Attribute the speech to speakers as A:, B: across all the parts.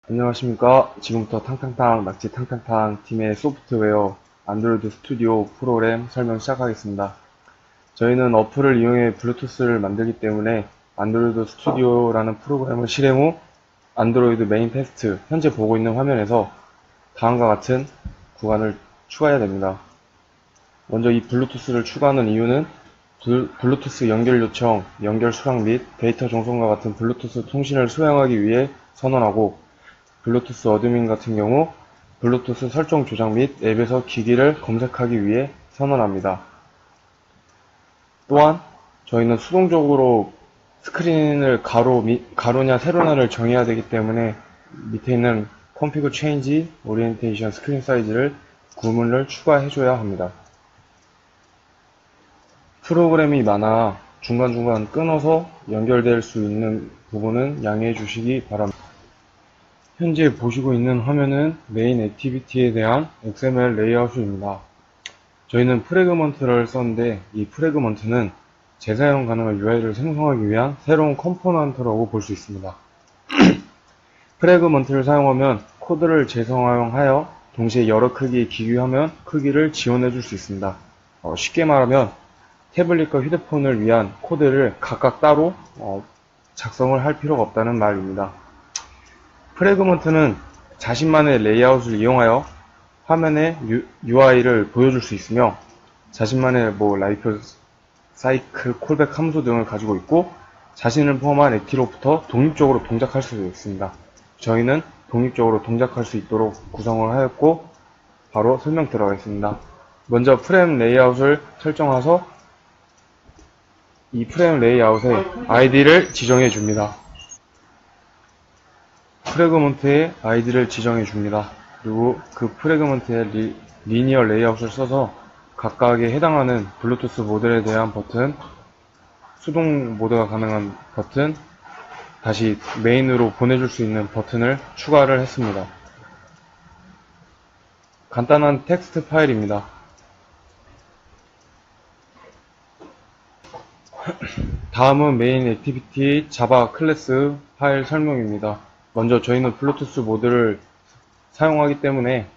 A: 안녕하십니까. 지금부터 탕탕탕 낙지 탕탕탕 팀의 소프트웨어 안드로이드 스튜디오 프로그램 설명 시작하겠습니다. 저희는 어플을 이용해 블루투스를 만들기 때문에 안드로이드 스튜디오라는 프로그램을 실행 후 안드로이드 메인 테스트 현재 보고 있는 화면에서 다음과 같은 구간을 추가해야 됩니다. 먼저 이 블루투스를 추가하는 이유는 블루투스 연결 요청, 연결 수락 및 데이터 전송과 같은 블루투스 통신을 수행하기 위해 선언하고, 블루투스 어드민 같은 경우 블루투스 설정 조작 및 앱에서 기기를 검색하기 위해 선언합니다. 또한 저희는 수동적으로 스크린을 가로냐 세로냐를 정해야 되기 때문에 밑에 있는 config change orientation 스크린 사이즈를 구문을 추가해줘야 합니다. 프로그램이 많아 중간중간 끊어서 연결될 수 있는 부분은 양해해 주시기 바랍니다. 현재 보시고 있는 화면은 메인 액티비티에 대한 XML 레이아웃입니다. 저희는 프래그먼트를 썼는데 이 프래그먼트는 재사용 가능한 UI를 생성하기 위한 새로운 컴포넌트라고 볼 수 있습니다. 프래그먼트를 사용하면 코드를 재사용하여 동시에 여러 크기의 기기 화면 크기를 지원해 줄 수 있습니다. 쉽게 말하면 태블릿과 휴대폰을 위한 코드를 각각 따로 작성을 할 필요가 없다는 말입니다. 프래그먼트는 자신만의 레이아웃을 이용하여 화면에 UI를 보여줄 수 있으며 자신만의 라이프 사이클 콜백 함수 등을 가지고 있고 자신을 포함한 액티로부터 독립적으로 동작할 수 있습니다. 저희는 독립적으로 동작할 수 있도록 구성을 하였고 바로 설명 들어가겠습니다. 먼저 프레임 레이아웃을 설정해서 이 프레임 레이아웃에 아이디를 지정해 줍니다. 프래그먼트에 아이디를 지정해 줍니다. 그리고 그 프래그먼트에 리니어 레이아웃을 써서 각각에 해당하는 블루투스 모델에 대한 버튼, 수동 모드가 가능한 버튼, 다시 메인으로 보내줄 수 있는 버튼을 추가를 했습니다. 간단한 텍스트 파일입니다. 다음은 메인 액티비티 자바 클래스 파일 설명입니다. 먼저 저희는 블루투스 모드를 사용하기 때문에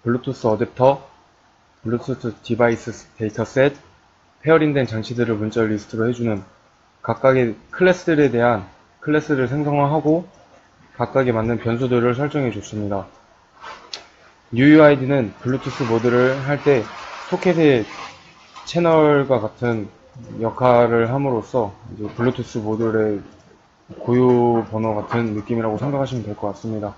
A: 블루투스 어댑터, 블루투스 디바이스 데이터셋, 페어링된 장치들을 문자 리스트로 해주는 각각의 클래스들에 대한 클래스를 생성하고 각각에 맞는 변수들을 설정해 줬습니다. UUID는 블루투스 모드를 할 때 소켓의 채널과 같은 역할을 함으로써 이제 블루투스 모듈의 고유 번호 같은 느낌이라고 생각하시면 될 것 같습니다.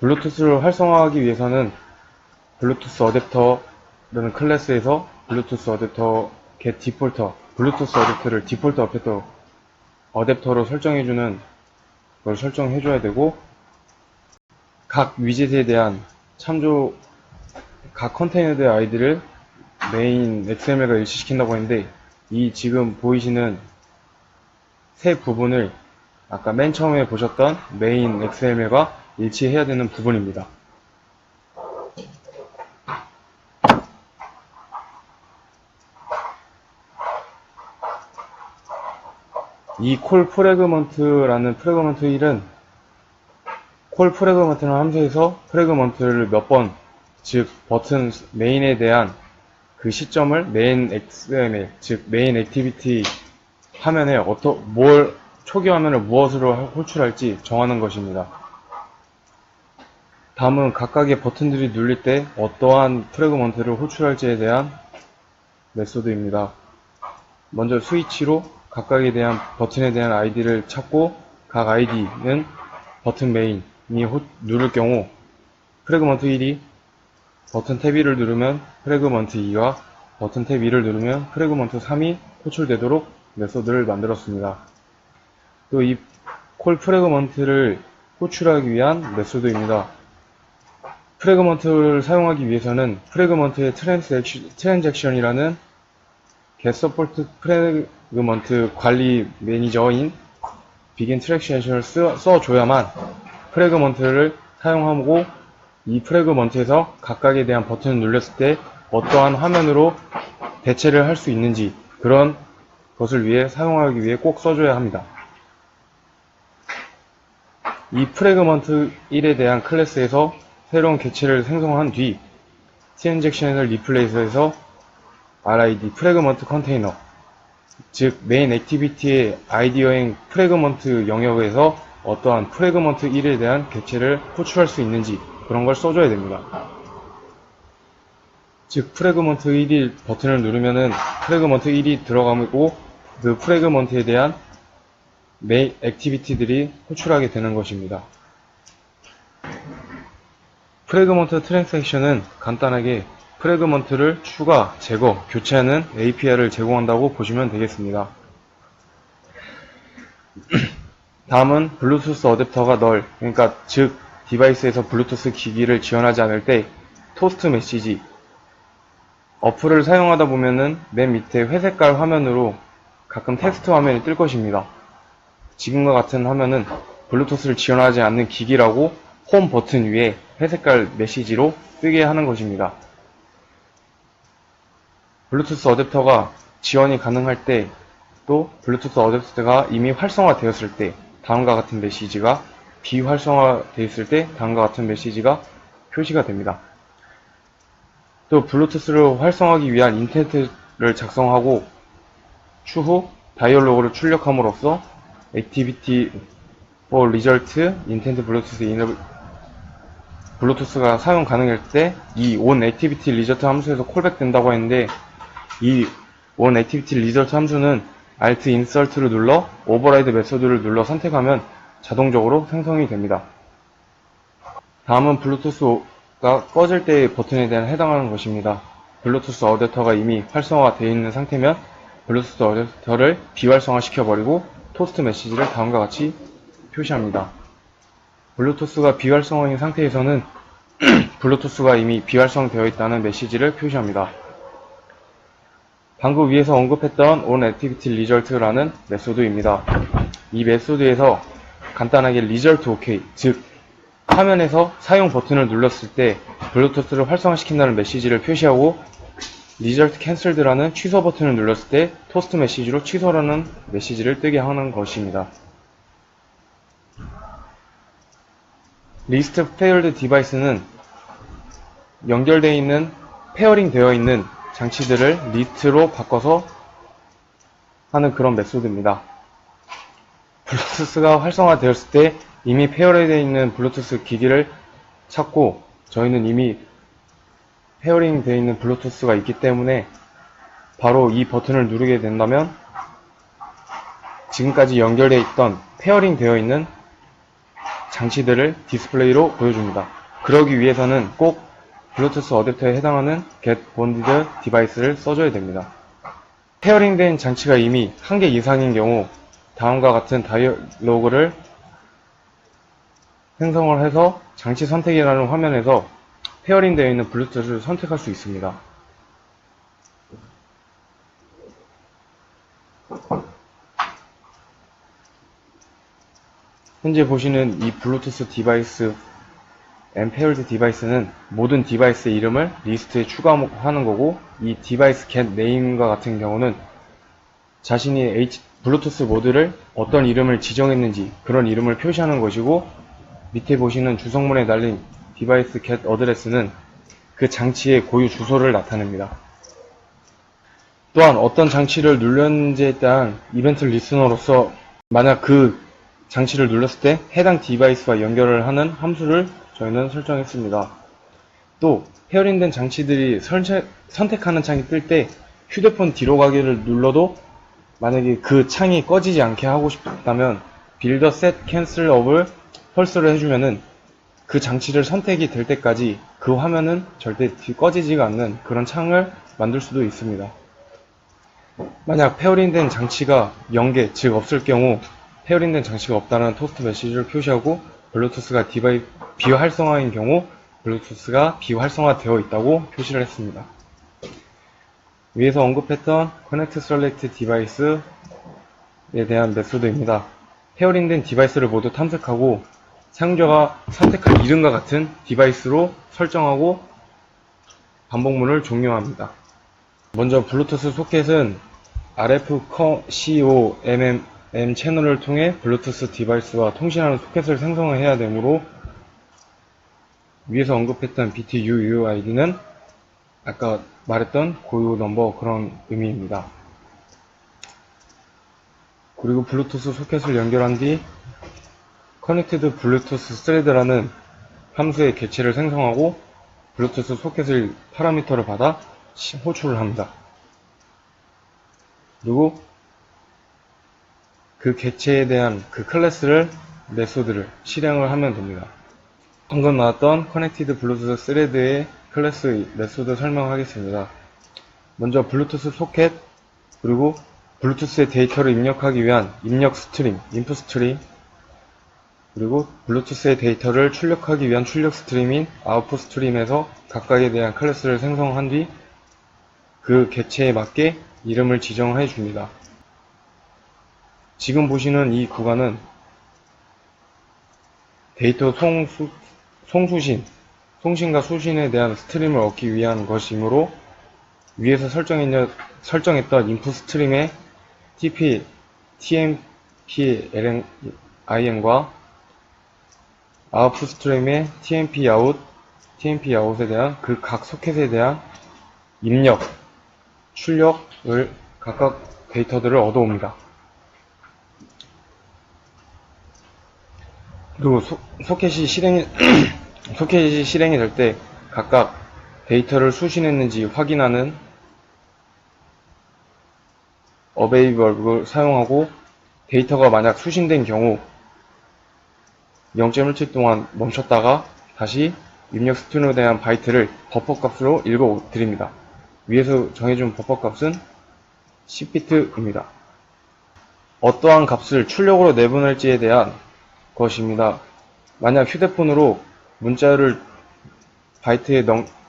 A: 블루투스를 활성화하기 위해서는 블루투스 어댑터라는 클래스에서 블루투스 어댑터 get 디폴터, 블루투스 어댑터를 디폴트 어댑터로 설정해주는 걸 설정해줘야 되고, 각 위젯에 대한 각 컨테이너의 아이디를 메인 XML과 일치시킨다고 했는데, 이 지금 보이시는 세 부분을 아까 맨 처음에 보셨던 메인 XML과 일치해야 되는 부분입니다. 이 콜 프래그먼트라는 프래그먼트 1은 콜 프래그먼트라는 함수에서 프래그먼트를 몇 번, 즉 버튼 메인에 대한 그 시점을 메인 XML, 즉 메인 액티비티 화면에 초기 화면을 무엇으로 호출할지 정하는 것입니다. 다음은 각각의 버튼들이 눌릴 때 어떠한 프래그먼트를 호출할지에 대한 메소드입니다. 먼저 스위치로 각각에 대한 버튼에 대한 아이디를 찾고, 각 아이디는 버튼 메인이 누를 경우 프래그먼트 1이 버튼 탭 1을 누르면 프래그먼트 2와 버튼 탭 2를 누르면 프래그먼트 3이 호출되도록 메소드를 만들었습니다. 또 이 콜 프래그먼트를 호출하기 위한 메소드입니다. 프래그먼트를 사용하기 위해서는 프래그먼트의 트랜잭션이라는 getSupport 프래그먼트 관리 매니저인 begin 트랜잭션을 써줘야만 프래그먼트를 사용하고, 이 프래그먼트에서 각각에 대한 버튼을 눌렀을 때 어떠한 화면으로 대체를 할 수 있는지, 그런 것을 위해 사용하기 위해 꼭 써줘야 합니다. 이 프래그먼트 1에 대한 클래스에서 새로운 객체를 생성한 뒤 tInjection을 리플레이스해서 RID 프래그먼트 컨테이너, 즉 메인 액티비티의 아이디어행 프래그먼트 영역에서 어떠한 프래그먼트 1에 대한 객체를 호출할 수 있는지 그런 걸 써줘야 됩니다. 즉 프래그먼트 1이 버튼을 누르면은 프래그먼트 1이 들어가고 그 프래그먼트에 대한 메인 액티비티들이 호출하게 되는 것입니다. 프래그먼트 트랜잭션은 간단하게 프래그먼트를 추가, 제거, 교체하는 API를 제공한다고 보시면 되겠습니다. 다음은 블루투스 어댑터가 널, 그러니까 즉 디바이스에서 블루투스 기기를 지원하지 않을 때 토스트 메시지, 어플을 사용하다 보면은 맨 밑에 회색깔 화면으로 가끔 텍스트 화면이 뜰 것입니다. 지금과 같은 화면은 블루투스를 지원하지 않는 기기라고 홈 버튼 위에 회색깔 메시지로 뜨게 하는 것입니다. 블루투스 어댑터가 지원이 가능할 때, 또 블루투스 어댑터가 이미 활성화되었을 때 다음과 같은 메시지가, 비활성화되어 있을 때 다음과 같은 메시지가 표시가 됩니다. 또 블루투스를 활성화하기 위한 인텐트를 작성하고 추후 다이얼로그를 출력함으로써 Activity for Result Intent Bluetooth 블루투스가 사용 가능할 때 이 onActivityResult 함수에서 콜백 된다고 했는데, 이 onActivityResult 함수는 Alt Insert를 눌러 Override 메소드를 눌러 선택하면 자동적으로 생성이 됩니다. 다음은 블루투스가 꺼질 때의 버튼에 대한 해당하는 것입니다. 블루투스 어댑터가 이미 활성화가 되어 있는 상태면 블루투스 어댑터를 비활성화 시켜버리고 토스트 메시지를 다음과 같이 표시합니다. 블루투스가 비활성화인 상태에서는 블루투스가 이미 비활성되어 있다는 메시지를 표시합니다. 방금 위에서 언급했던 onActivityResult라는 메소드입니다. 이 메소드에서 간단하게 result OK, 즉 화면에서 사용 버튼을 눌렀을 때 블루투스를 활성화시킨다는 메시지를 표시하고 result cancelled라는 취소 버튼을 눌렀을 때 토스트 메시지로 취소라는 메시지를 뜨게 하는 것입니다. List Paired Device는 연결되어 있는, 페어링 되어 있는 장치들을 리스트로 바꿔서 하는 그런 메소드입니다. 블루투스가 활성화되었을 때 이미 페어링되어 있는 블루투스 기기를 찾고, 저희는 이미 페어링 되어 있는 블루투스가 있기 때문에 바로 이 버튼을 누르게 된다면 지금까지 연결되어 있던 페어링 되어 있는 장치들을 디스플레이로 보여줍니다. 그러기 위해서는 꼭 블루투스 어댑터에 해당하는 Get Bonded Device를 써줘야 됩니다. 페어링된 장치가 이미 1개 이상인 경우 다음과 같은 다이얼로그를 생성을 해서 장치 선택이라는 화면에서 페어링 되어 있는 블루투스를 선택할 수 있습니다. 현재 보시는 이 블루투스 디바이스 Paired 디바이스는 모든 디바이스의 이름을 리스트에 추가하는 거고, 이 디바이스 get name과 같은 경우는 자신이 블루투스 모드를 어떤 이름을 지정했는지 그런 이름을 표시하는 것이고, 밑에 보시는 주성문에 달린 디바이스 get address는 그 장치의 고유 주소를 나타냅니다. 또한 어떤 장치를 눌렀는지에 대한 이벤트 리스너로서 만약 그 장치를 눌렀을 때 해당 디바이스와 연결을 하는 함수를 저희는 설정했습니다. 또 페어링된 장치들이 선택하는 창이 뜰 때 휴대폰 뒤로 가기를 눌러도 만약에 그 창이 꺼지지 않게 하고 싶다면 build set cancel up을 펄스를 해주면은 그 장치를 선택이 될 때까지 그 화면은 절대 꺼지지가 않는 그런 창을 만들 수도 있습니다. 만약 페어링된 장치가 0개, 즉 없을 경우 페어링된 장치가 없다는 토스트 메시지를 표시하고, 블루투스가 비활성화인 경우 블루투스가 비활성화되어 있다고 표시를 했습니다. 위에서 언급했던 Connect Select Device에 대한 메소드입니다. 페어링된 디바이스를 모두 탐색하고 사용자가 선택한 이름과 같은 디바이스로 설정하고 반복문을 종료합니다. 먼저 블루투스 소켓은 RFCOMM M 채널을 통해 블루투스 디바이스와 통신하는 소켓을 생성해야 되므로 위에서 언급했던 BTUUID는 아까 말했던 고유 넘버 그런 의미입니다. 그리고 블루투스 소켓을 연결한 뒤 커넥티드 블루투스 스레드라는 함수의 개체를 생성하고 블루투스 소켓의 파라미터를 받아 호출을 합니다. 그리고 그 개체에 대한 그 클래스를 메소드를 실행을 하면 됩니다. 방금 나왔던 커넥티드 블루투스 스레드의 클래스의 메소드 설명하겠습니다. 먼저 블루투스 소켓 그리고 블루투스의 데이터를 입력하기 위한 입력 스트림, 인풋 스트림 그리고 블루투스의 데이터를 출력하기 위한 출력 스트림인 아웃풋 스트림에서 각각에 대한 클래스를 생성한 뒤 그 개체에 맞게 이름을 지정해 줍니다. 지금 보시는 이 구간은 데이터 송신과 수신에 대한 스트림을 얻기 위한 것이므로 위에서 설정했던 인풋 스트림의 TMP-IN과 아웃풋 스트림의 TMP-OUT에 대한 그 각 소켓에 대한 입력, 출력을 각각 데이터들을 얻어옵니다. 그리고 소켓이 실행이 될 때 각각 데이터를 수신했는지 확인하는 어베이블을 사용하고 데이터가 만약 수신된 경우 0.17 동안 멈췄다가 다시 입력 스트림에 대한 바이트를 버퍼 값으로 읽어 드립니다. 위에서 정해준 버퍼 값은 10비트입니다. 어떠한 값을 출력으로 내보낼지에 대한 것입니다. 만약 휴대폰으로 문자를 바이트에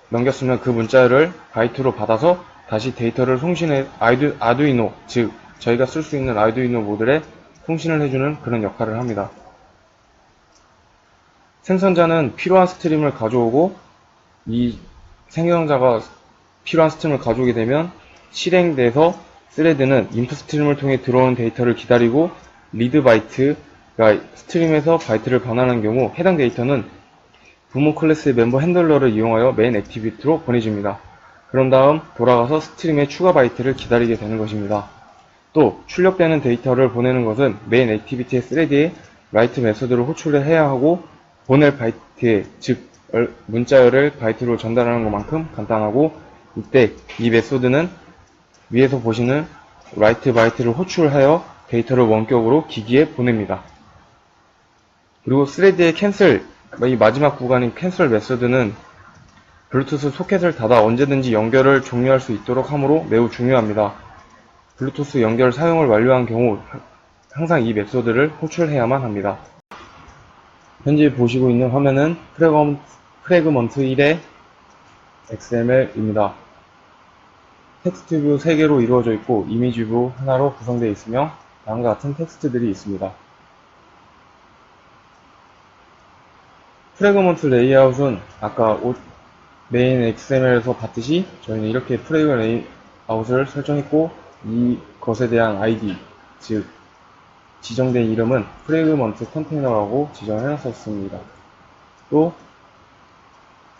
A: 넘겼으면 그 문자를 바이트로 받아서 다시 데이터를 송신해 아두이노, 즉 저희가 쓸 수 있는 아두이노 모듈에 송신을 해주는 그런 역할을 합니다. 생성자는 필요한 스트림을 가져오고 이 생성자가 필요한 스트림을 가져오게 되면 실행돼서 스레드는 인풋 스트림을 통해 들어오는 데이터를 기다리고 리드 바이트가 스트림에서 바이트를 반환하는 경우 해당 데이터는 부모 클래스의 멤버 핸들러를 이용하여 메인 액티비티로 보내줍니다. 그런 다음 돌아가서 스트림의 추가 바이트를 기다리게 되는 것입니다. 또 출력되는 데이터를 보내는 것은 메인 액티비티의 스레드에 라이트 메서드를 호출을 해야 하고 보낼 바이트에 즉 문자열을 바이트로 전달하는 것만큼 간단하고 이때 이 메소드는 위에서 보시는 write 바이트를 호출하여 데이터를 원격으로 기기에 보냅니다. 그리고 스레드의 캔슬, 이 마지막 구간인 캔슬 메소드는 블루투스 소켓을 닫아 언제든지 연결을 종료할 수 있도록 하므로 매우 중요합니다. 블루투스 연결 사용을 완료한 경우 항상 이 메소드를 호출해야만 합니다. 현재 보시고 있는 화면은 프래그먼트 1의 XML입니다. 텍스트 뷰 3개로 이루어져 있고 이미지 뷰 하나로 구성되어 있으며 다음과 같은 텍스트들이 있습니다. 프래그먼트 레이아웃은 아까 메인 XML에서 봤듯이 저희는 이렇게 프래그 레이아웃을 설정했고 이것에 대한 ID, 즉 지정된 이름은 프래그먼트 컨테이너라고 지정해놨었습니다. 또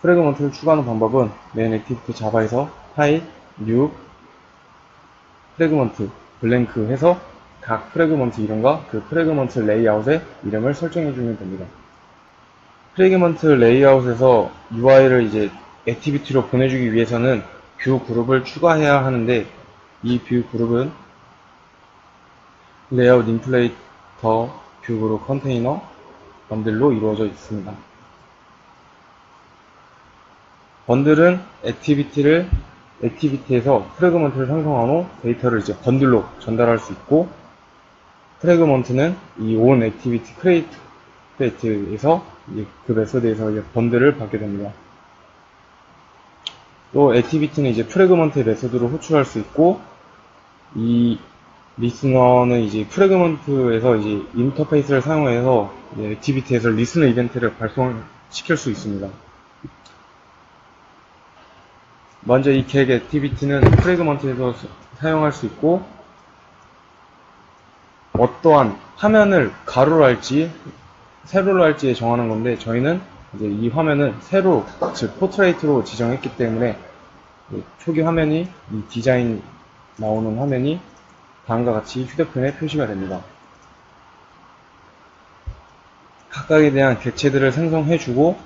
A: 프래그먼트를 추가하는 방법은 메인 액티비티 자바에서 파일, new, 프래그먼트, 블랭크 해서 각 프래그먼트 이름과 그 프래그먼트 레이아웃의 이름을 설정해주면 됩니다. 프래그먼트 레이아웃에서 UI를 이제 액티비티로 보내주기 위해서는 뷰 그룹을 추가해야 하는데 이 뷰 그룹은 레이아웃 인플레이터 뷰 그룹 컨테이너 번들로 이루어져 있습니다. 번들은 액티비티에서 프래그먼트를 생성한 후 데이터를 이제 번들로 전달할 수 있고 프래그먼트는 이 on 액티비티 크리에이트에서 그 메소드에서 이제 번들을 받게 됩니다. 또 액티비티는 이제 프래그먼트 메소드로 호출할 수 있고 이 리스너는 이제 프래그먼트에서 이제 인터페이스를 사용해서 액티비티에서 리스너 이벤트를 발송시킬 수 있습니다. 먼저 이 get 액티비티는 프래그먼트에서 사용할 수 있고 어떠한 화면을 가로로 할지 세로로 할지 정하는 건데, 저희는 이제 이 화면을 세로, 즉 포트레이트로 지정했기 때문에 초기 화면이, 이 디자인 나오는 화면이 다음과 같이 휴대폰에 표시가 됩니다. 각각에 대한 객체들을 생성해주고,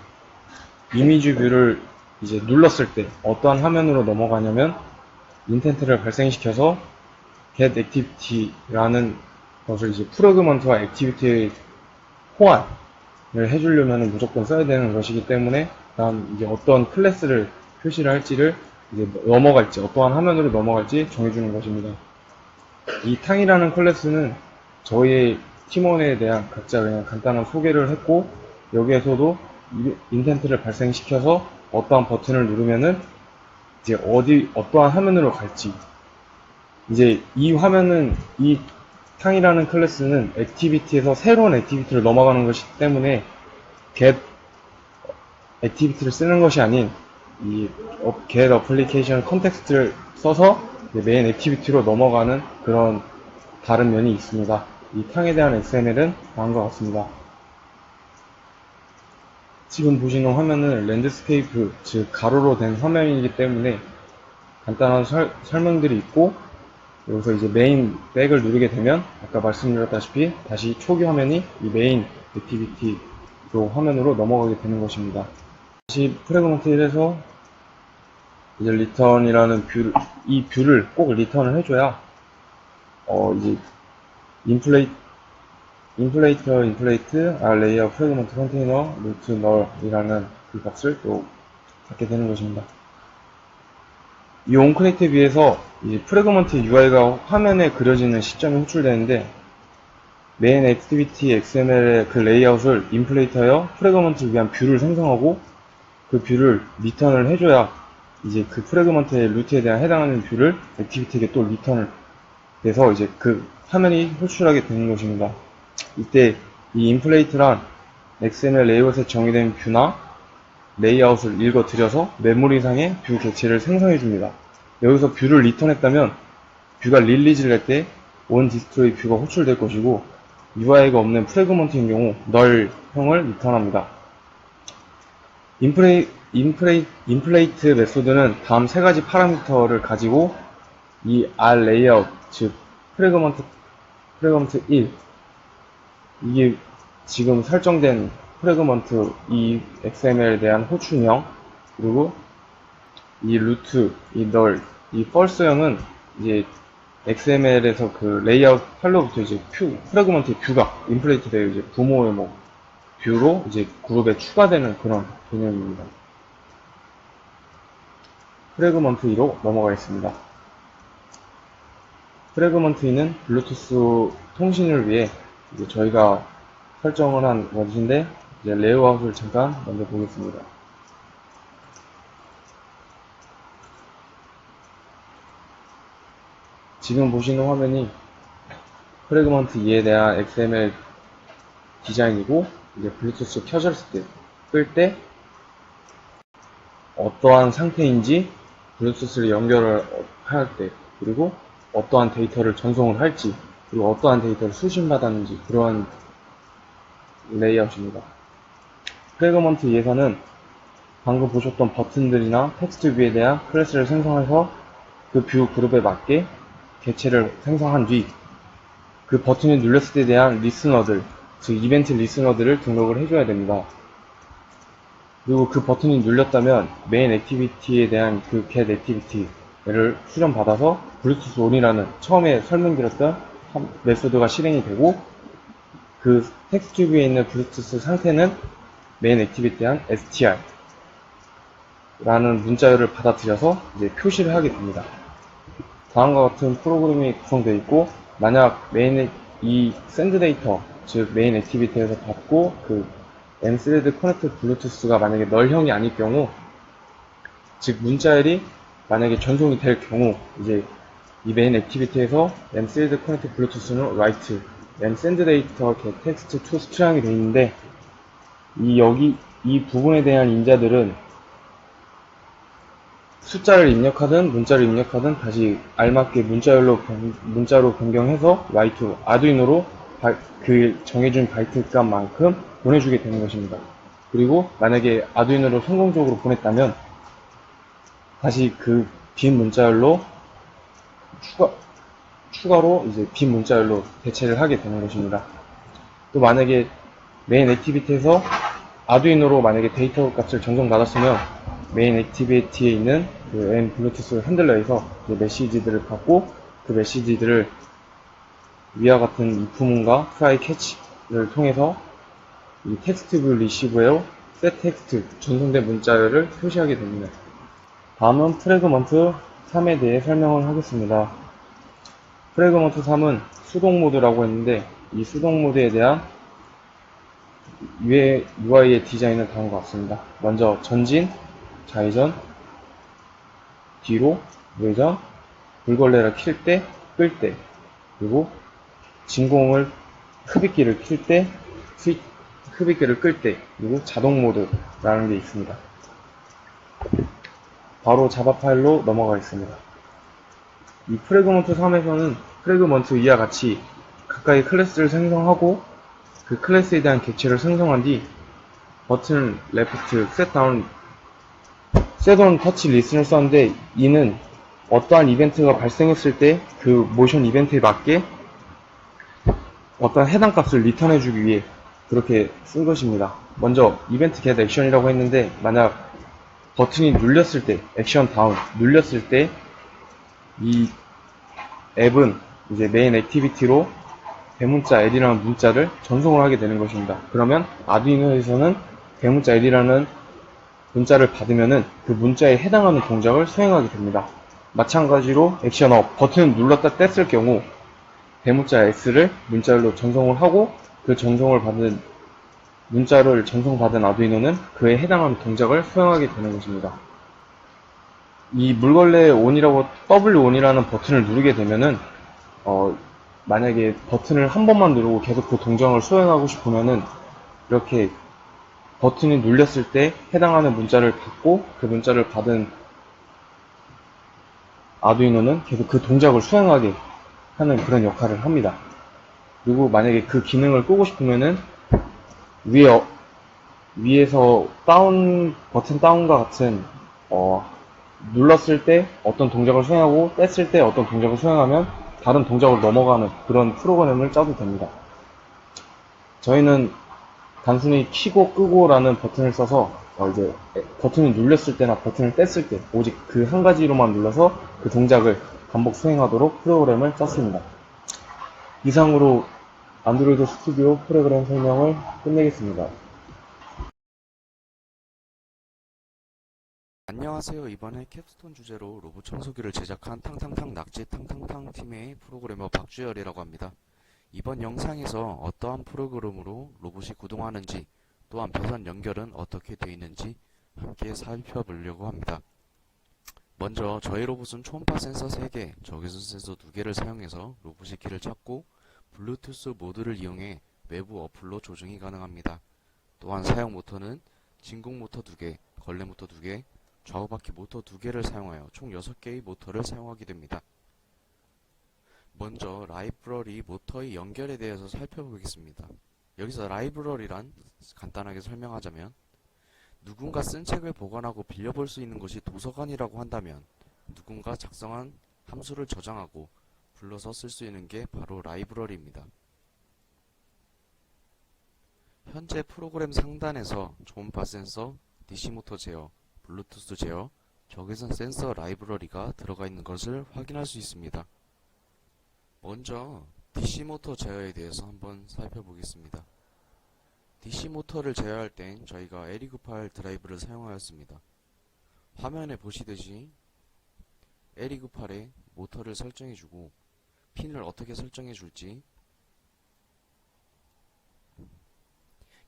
A: 이미지 뷰를 이제 눌렀을 때 어떠한 화면으로 넘어가냐면 인텐트를 발생시켜서 get activity라는 것을 이제 프로그먼트와 액티비티의 호환을 해주려면 무조건 써야 되는 것이기 때문에, 다음 이제 어떤 클래스를 표시를 할지를 이제 넘어갈지, 어떠한 화면으로 넘어갈지 정해주는 것입니다. 이 탕이라는 클래스는 저희의 팀원에 대한 각자 그냥 간단한 소개를 했고, 여기에서도 인텐트를 발생시켜서 어떠한 버튼을 누르면은 이제 어떠한 화면으로 갈지, 이제 이 화면은, 이 탕이라는 클래스는 액티비티에서 새로운 액티비티를 넘어가는 것이기 때문에 get 액티비티를 쓰는 것이 아닌 이 get application 컨텍스트를 써서 메인 액티비티로 넘어가는 그런 다른 면이 있습니다. 이 탕에 대한 XML은 다음과 같습니다. 지금 보시는 화면은 랜드스케이프, 즉 가로로 된 화면이기 때문에 간단한 설명들이 있고, 여기서 이제 메인 백을 누르게 되면 아까 말씀드렸다시피 다시 초기 화면이 이 메인 액티비티로 화면으로 넘어가게 되는 것입니다. 다시 프래그먼트 1에서 이제 리턴이라는 이 뷰를 꼭 리턴을 해줘야 이제 인플레이트 레이어 프래그먼트 컨테이너 루트 널이라는 그 값을 또 갖게 되는 것입니다. 이 온크넥트에 비해서 이 프래그먼트 UI가 화면에 그려지는 시점이 호출되는데, 메인 액티비티 XML의 그 레이아웃을 인플레이트하여 프래그먼트를 위한 뷰를 생성하고, 그 뷰를 리턴을 해줘야 이제 그 프래그먼트의 루트에 대한 해당하는 뷰를 액티비티에게 또 리턴을 돼서 이제 그 화면이 호출하게 되는 것입니다. 이때 이 인플레이트란 XML 레이아웃에 정의된 뷰나 레이아웃을 읽어들여서 메모리상의 뷰 객체를 생성해줍니다. 여기서 뷰를 리턴했다면 뷰가 릴리즈를 할 때 onDestroy 뷰가 호출될 것이고, UI가 없는 프래그먼트인 경우 널형을 리턴합니다. 인플레이트 메소드는 다음 세 가지 파라미터를 가지고 이 R 레이아웃, 즉 프래그먼트 1, 이게 지금 설정된 프래그먼트 이 XML에 대한 호출형, 그리고 이 루트, 이 널, 이 false형은 이제 XML에서 그 레이아웃 팔로부터 이제 프래그먼트의 뷰가 인플레이트 되어 이제 부모의 뷰로 이제 그룹에 추가되는 그런 개념입니다. 프래그먼트 2로 넘어가겠습니다. 프래그먼트 2는 블루투스 통신을 위해 이제 저희가 설정을 한 것인데, 이제 레이아웃을 잠깐 먼저 보겠습니다. 지금 보시는 화면이 프래그먼트 2에 대한 XML 디자인이고, 이제 블루투스 켜졌을 때, 끌 때 어떠한 상태인지, 블루투스를 연결을 할 때, 그리고 어떠한 데이터를 전송을 할지, 그리고 어떠한 데이터를 수신받았는지, 그러한 레이아웃입니다. 프래그먼트 2에서는 방금 보셨던 버튼들이나 텍스트 뷰에 대한 클래스를 생성해서 그 뷰 그룹에 맞게 객체를 생성한 뒤, 그 버튼을 눌렀을 때 대한 리스너들, 즉 이벤트 리스너들을 등록을 해줘야 됩니다. 그리고 그 버튼이 눌렸다면 메인 액티비티에 대한 그 get 액티비티를 수정받아서 블루투스 온이라는 처음에 설명드렸던 메소드가 실행이 되고, 그 텍스트 뷰에 있는 블루투스 상태는 메인 액티비티에 대한 str 라는 문자열을 받아들여서 이제 표시를 하게 됩니다. 다음과 같은 프로그램이 구성되어 있고, 만약 이 send 데이터, 즉 메인 액티비티에서 받고 그 mthread connect bluetooth가 만약에 널형이 아닐 경우, 즉 문자열이 만약에 전송이 될 경우, 이제 이 메인 액티비티에서 mthread connect bluetooth는 write, send 데이터 get text to string이 되어 있는데, 이 부분에 대한 인자들은 숫자를 입력하든 문자를 입력하든 다시 알맞게 문자로 변경해서 Y2 아두이노로 그 정해준 바이트 값만큼 보내주게 되는 것입니다. 그리고 만약에 아두이노로 성공적으로 보냈다면 다시 그 빈 문자열로 추가로 이제 빈 문자열로 대체를 하게 되는 것입니다. 또 만약에 메인 액티비티에서 아두이노로 만약에 데이터 값을 전송받았으면 메인 액티비티에 있는 그 M 블루투스 핸들러에서 메시지들을 받고 그 메시지들을 위와 같은 if문과 try catch를 통해서 이 텍스트 뷰 리시브에어 set 텍스트 전송된 문자열을 표시하게 됩니다. 다음은 프래그먼트 3에 대해 설명을 하겠습니다. 프래그먼트 3은 수동 모드라고 했는데 이 수동 모드에 대한 UI의 디자인은 다음과 같습니다. 먼저 전진, 좌회전, 뒤로, 외전, 물걸레를 킬 때, 끌 때, 그리고 진공을 흡입기를 킬 때, 흡입기를 끌 때, 그리고 자동 모드라는 게 있습니다. 바로 자바 파일로 넘어가겠습니다. 이 프래그먼트 3에서는 프래그먼트 2와 같이 각각의 클래스를 생성하고 그 클래스에 대한 객체를 생성한 뒤 버튼 레프트, 셋온 터치 리슨을 썼는데 이는 어떠한 이벤트가 발생했을 때 그 모션 이벤트에 맞게 어떤 해당 값을 리턴해주기 위해 그렇게 쓴 것입니다. 먼저 이벤트 get 액션이라고 했는데 만약 버튼이 눌렸을 때 액션 다운 눌렸을 때 이 앱은 이제 메인 액티비티로 대문자 L이라는 문자를 전송을 하게 되는 것입니다. 그러면 아두이노에서는 대문자 L이라는 문자를 받으면은 그 문자에 해당하는 동작을 수행하게 됩니다. 마찬가지로 액션 업 버튼을 눌렀다 뗐을 경우 대문자 S를 문자열로 전송을 하고 그 전송을 받은 문자를 전송받은 아두이노는 그에 해당하는 동작을 수행하게 되는 것입니다. 이 물걸레 ON이라고 W1이라는 버튼을 누르게 되면은 만약에 버튼을 한 번만 누르고 계속 그 동작을 수행하고 싶으면은 이렇게 버튼이 눌렸을 때 해당하는 문자를 받고 그 문자를 받은 아두이노는 계속 그 동작을 수행하게 하는 그런 역할을 합니다. 그리고 만약에 그 기능을 끄고 싶으면은 위에서 버튼 다운과 같은 눌렀을 때 어떤 동작을 수행하고 뗐을 때 어떤 동작을 수행하면 다른 동작으로 넘어가는 그런 프로그램을 짜도 됩니다. 저희는 단순히 키고 끄고라는 버튼을 써서 이제 버튼을 눌렸을 때나 버튼을 뗐을 때 오직 그 한 가지로만 눌러서 그 동작을 반복 수행하도록 프로그램을 짰습니다. 이상으로 안드로이드 스튜디오 프로그램 설명을 끝내겠습니다.
B: 안녕하세요. 이번에 캡스톤 주제로 로봇 청소기를 제작한 탕탕탕 낙지 탕탕탕 팀의 프로그래머 박주열이라고 합니다. 이번 영상에서 어떠한 프로그램으로 로봇이 구동하는지 또한 배선 연결은 어떻게 되어 있는지 함께 살펴보려고 합니다. 먼저 저희 로봇은 초음파 센서 3개, 적외선 센서 2개를 사용해서 로봇의 길을 찾고 블루투스 모드를 이용해 외부 어플로 조정이 가능합니다. 또한 사용 모터는 진공 모터 2개, 걸레 모터 2개, 좌우바퀴 모터 2개를 사용하여 총 6개의 모터를 사용하게 됩니다. 먼저 라이브러리 모터의 연결에 대해서 살펴보겠습니다. 여기서 라이브러리란 간단하게 설명하자면 누군가 쓴 책을 보관하고 빌려볼 수 있는 것이 도서관이라고 한다면 누군가 작성한 함수를 저장하고 불러서 쓸 수 있는 게 바로 라이브러리입니다. 현재 프로그램 상단에서 초음파 센서, DC 모터 제어, 블루투스 제어, 적외선 센서 라이브러리가 들어가 있는 것을 확인할 수 있습니다. 먼저 DC 모터 제어에 대해서 한번 살펴보겠습니다. DC 모터를 제어할 땐 저희가 L298 드라이브를 사용하였습니다. 화면에 보시듯이 L298에 모터를 설정해주고 핀을 어떻게 설정해줄지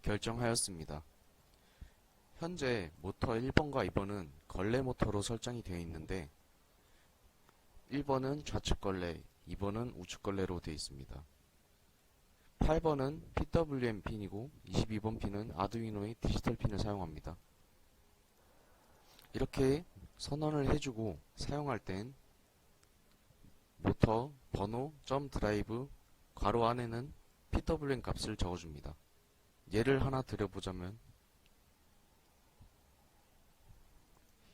B: 결정하였습니다. 현재 모터 1번과 2번은 걸레 모터로 설정이 되어 있는데 1번은 좌측 걸레, 2번은 우측 걸레로 되어 있습니다. 8번은 PWM 핀이고 22번 핀은 아두이노의 디지털 핀을 사용합니다. 이렇게 선언을 해주고 사용할 땐 모터 번호 점 드라이브 괄호 안에는 PWM 값을 적어줍니다. 예를 하나 드려보자면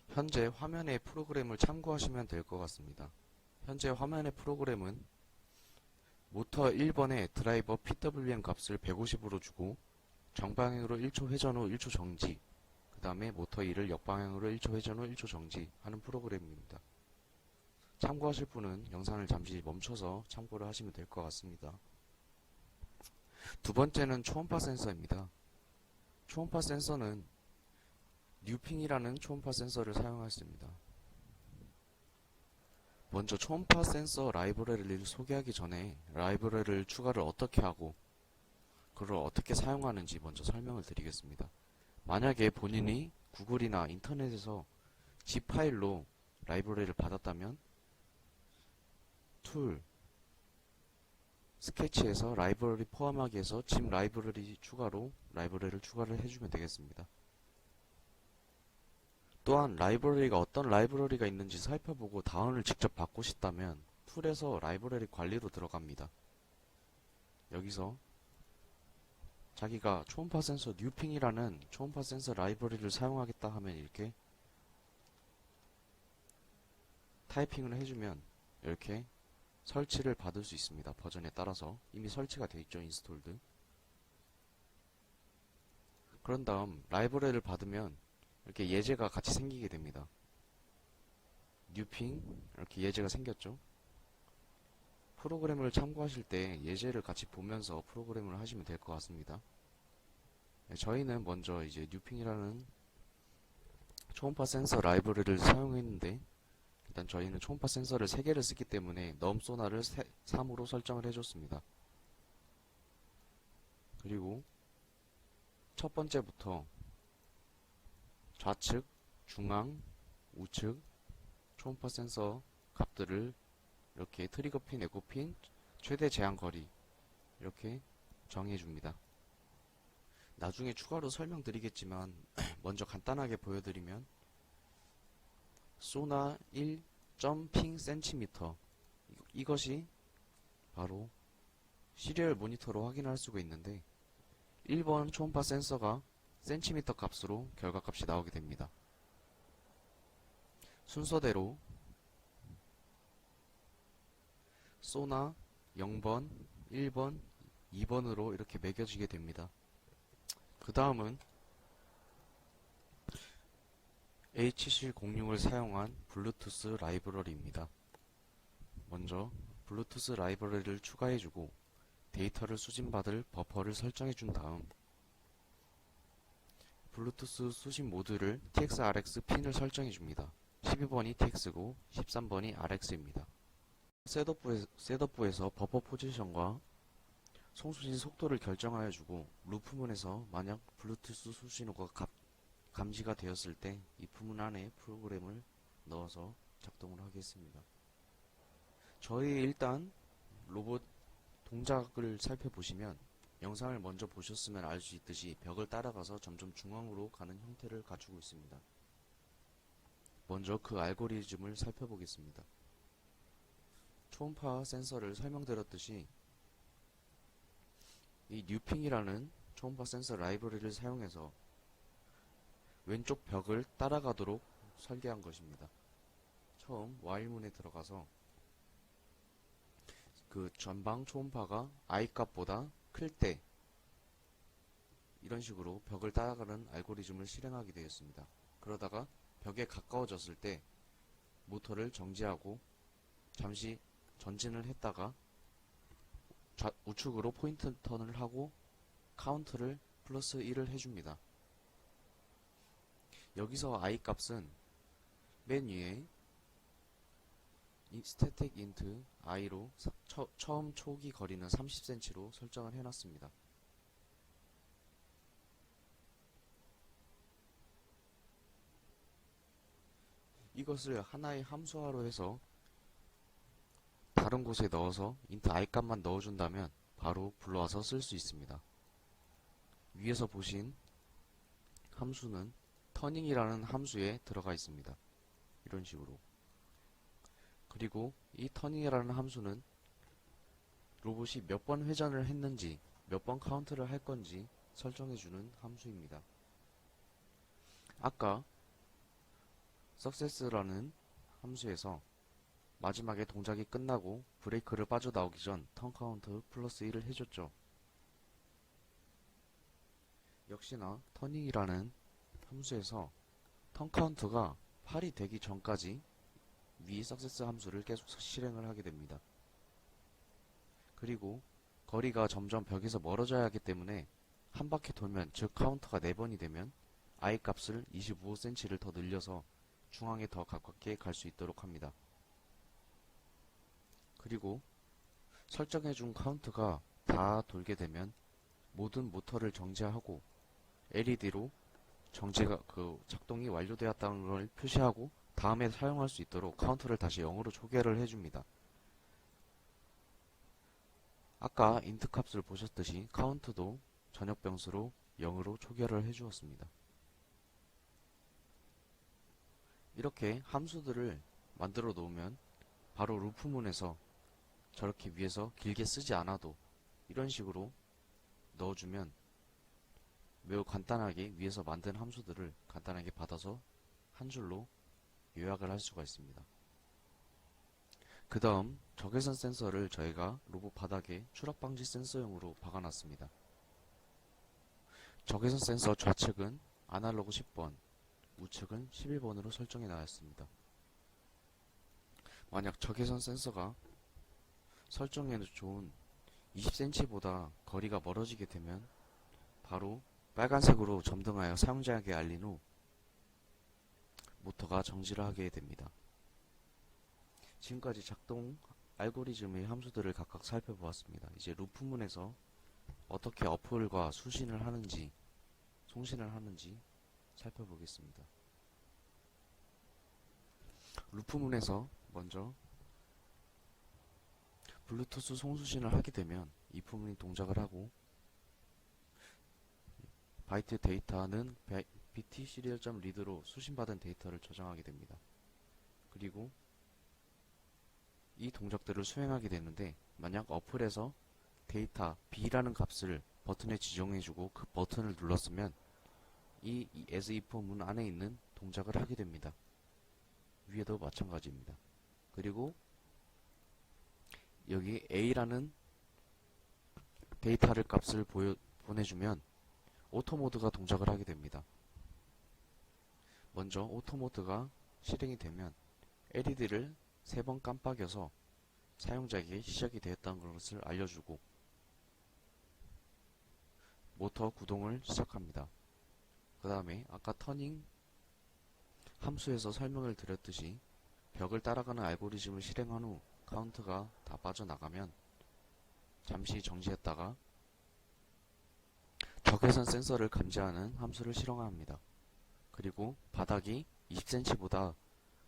B: 현재 화면의 프로그램을 참고하시면 될 것 같습니다. 현재 화면의 프로그램은 모터 1번에 드라이버 PWM 값을 150으로 주고 정방향으로 1초 회전 후 1초 정지, 그 다음에 모터 2를 역방향으로 1초 회전 후 1초 정지 하는 프로그램입니다. 참고하실 분은 영상을 잠시 멈춰서 참고를 하시면 될 것 같습니다. 두 번째는 초음파 센서입니다. 초음파 센서는 뉴핑이라는 초음파 센서를 사용했습니다. 먼저 초음파 센서 라이브러리를 소개하기 전에 라이브러리를 추가를 어떻게 하고 그걸 어떻게 사용하는지 먼저 설명을 드리겠습니다. 만약에 본인이 구글이나 인터넷에서 zip 파일로 라이브러리를 받았다면 툴, 스케치에서 라이브러리 포함하기에서 zip 라이브러리 추가로 라이브러리를 추가를 해주면 되겠습니다. 또한 라이브러리가 어떤 라이브러리가 있는지 살펴보고 다운을 직접 받고 싶다면 툴에서 라이브러리 관리로 들어갑니다. 여기서 자기가 초음파 센서 뉴핑이라는 초음파 센서 라이브러리를 사용하겠다 하면 이렇게 타이핑을 해주면 이렇게 설치를 받을 수 있습니다. 버전에 따라서 이미 설치가 되어 있죠. 인스톨드. 그런 다음 라이브러리를 받으면 이렇게 예제가 같이 생기게 됩니다. 뉴핑 이렇게 예제가 생겼죠. 프로그램을 참고하실 때 예제를 같이 보면서 프로그램을 하시면 될 것 같습니다. 네, 저희는 먼저 이제 뉴핑이라는 초음파 센서 라이브러리를 사용했는데 일단 저희는 초음파 센서를 3개를 쓰기 때문에 넘 소나를 3으로 설정을 해줬습니다. 그리고 첫 번째부터 좌측, 중앙, 우측 초음파 센서 값들을 이렇게 트리거핀, 에코핀, 최대 제한 거리 이렇게 정해줍니다. 나중에 추가로 설명드리겠지만 먼저 간단하게 보여드리면 소나 1.핑 센티미터 이것이 바로 시리얼 모니터로 확인할 수가 있는데 1번 초음파 센서가 센티미터 값으로 결과값이 나오게 됩니다. 순서대로 소나 0번, 1번, 2번으로 이렇게 매겨지게 됩니다. 그 다음은 HC06을 사용한 블루투스 라이브러리입니다. 먼저 블루투스 라이브러리를 추가해주고 데이터를 수집받을 버퍼를 설정해준 다음 블루투스 수신 모드를 TX-RX 핀을 설정해줍니다. 12번이 TX고 13번이 RX입니다. 셋업부에서 버퍼 포지션과 송수신 속도를 결정하여주고 루프문에서 만약 블루투스 수신호가 감지가 되었을 때 이 부문 안에 프로그램을 넣어서 작동을 하겠습니다. 저희 일단 로봇 동작을 살펴보시면 영상을 먼저 보셨으면 알 수 있듯이 벽을 따라가서 점점 중앙으로 가는 형태를 갖추고 있습니다. 먼저 그 알고리즘을 살펴보겠습니다. 초음파 센서를 설명드렸듯이 이 뉴핑이라는 초음파 센서 라이브러리를 사용해서 왼쪽 벽을 따라가도록 설계한 것입니다. 처음 while문에 들어가서 그 전방 초음파가 I 값보다 클 때 이런 식으로 벽을 따라가는 알고리즘을 실행하게 되었습니다. 그러다가 벽에 가까워졌을 때 모터를 정지하고 잠시 전진을 했다가 우측으로 포인트 턴을 하고 카운트를 플러스 1을 해줍니다. 여기서 I 값은 맨 위에 static int i로 처음 초기 거리는 30cm로 설정을 해놨습니다. 이것을 하나의 함수화로 해서 다른 곳에 넣어서 int i 값만 넣어준다면 바로 불러와서 쓸 수 있습니다. 위에서 보신 함수는 터닝이라는 함수에 들어가 있습니다. 이런 식으로. 그리고 이 터닝이라는 함수는 로봇이 몇 번 회전을 했는지, 몇 번 카운트를 할 건지 설정해주는 함수입니다. 아까 success라는 함수에서 마지막에 동작이 끝나고 브레이크를 빠져나오기 전 턴 카운트 플러스 1을 해줬죠. 역시나 터닝이라는 함수에서 턴 카운트가 8이 되기 전까지 위 success 함수를 계속 실행을 하게 됩니다. 그리고 거리가 점점 벽에서 멀어져야 하기 때문에 한 바퀴 돌면, 즉 카운터가 4번이 되면 I 값을 25cm를 더 늘려서 중앙에 더 가깝게 갈 수 있도록 합니다. 그리고 설정해준 카운트가 다 돌게 되면 모든 모터를 정지하고 LED로 작동이 완료되었다는 걸 표시하고 다음에 사용할 수 있도록 카운트를 다시 0으로 초기화를 해줍니다. 아까 int 값을 보셨듯이 카운트도 전역 변수로 0으로 초기화를 해주었습니다. 이렇게 함수들을 만들어 놓으면 바로 루프문에서 저렇게 위에서 길게 쓰지 않아도 이런 식으로 넣어주면 매우 간단하게 위에서 만든 함수들을 간단하게 받아서 한 줄로 요약을 할 수가 있습니다. 그 다음 적외선 센서를 저희가 로봇 바닥에 추락 방지 센서용으로 박아놨습니다. 적외선 센서 좌측은 아날로그 10번, 우측은 11번으로 설정해 놨습니다. 만약 적외선 센서가 설정에 좋은 20cm보다 거리가 멀어지게 되면 바로 빨간색으로 점등하여 사용자에게 알린 후 모터가 정지를 하게 됩니다. 지금까지 작동 알고리즘의 함수들을 각각 살펴보았습니다. 이제 루프문에서 어떻게 어플과 수신을 하는지, 송신을 하는지 살펴보겠습니다. 루프문에서 먼저 블루투스 송수신을 하게 되면 이 부분이 동작을 하고 바이트 데이터는 BT 시리얼.read로 수신받은 데이터를 저장하게 됩니다. 그리고 이 동작들을 수행하게 되는데 만약 어플에서 데이터 B라는 값을 버튼에 지정해주고 그 버튼을 눌렀으면 이 as if 문 안에 있는 동작을 하게 됩니다. 위에도 마찬가지입니다. 그리고 여기 A라는 데이터를 값을 보내주면 오토모드가 동작을 하게 됩니다. 먼저 오토모드가 실행이 되면 LED를 3번 깜빡여서 사용자에게 시작이 되었다는 것을 알려주고 모터 구동을 시작합니다. 그 다음에 아까 터닝 함수에서 설명을 드렸듯이 벽을 따라가는 알고리즘을 실행한 후 카운트가 다 빠져나가면 잠시 정지했다가 적외선 센서를 감지하는 함수를 실행합니다. 그리고 바닥이 20cm보다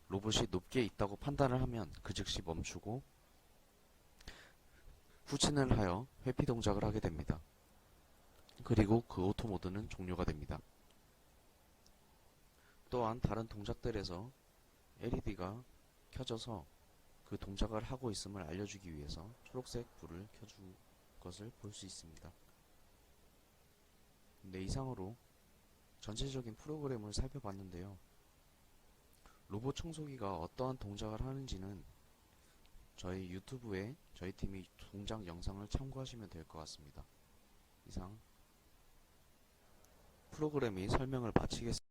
B: 로봇이 높게 있다고 판단을 하면 그 즉시 멈추고 후진을 하여 회피 동작을 하게 됩니다. 그리고 그 오토 모드는 종료가 됩니다. 또한 다른 동작들에서 LED가 켜져서 그 동작을 하고 있음을 알려주기 위해서 초록색 불을 켜준 것을 볼 수 있습니다. 네, 이상으로 전체적인 프로그램을 살펴봤는데요. 로봇 청소기가 어떠한 동작을 하는지는 저희 유튜브에 저희 팀이 동작 영상을 참고하시면 될 것 같습니다. 이상 프로그램의 설명을 마치겠습니다.